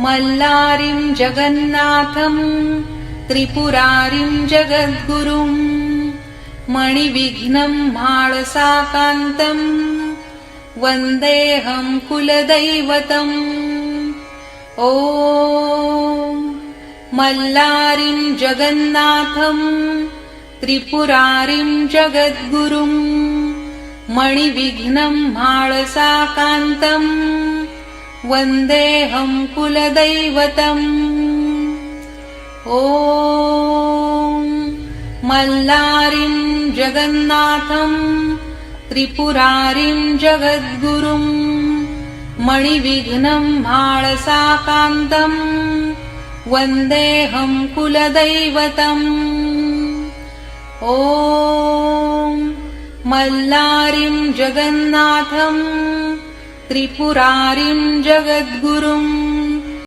मल्लारिं जगन्नाथं त्रिपुरारिं जगद्गुरुं मणिविघ्नं माळसाकान्तं वन्देऽहं कुलदैवतम्। ॐ मल्लारिं जगन्नाथं त्रिपुरारिं जगद्गुरुं मणिविघ्नं माळसाकान्तं वन्देऽहं कुलदैवतम्। ॐ मल्लारिं जगन्नाथं त्रिपुरारिं जगद्गुरुं मणिविघ्नं माळसाकान्तं वन्देऽहं कुलदैवतम्। ॐ मल्लारिं जगन्नाथं त्रिपुरारिं जगद्गुरुं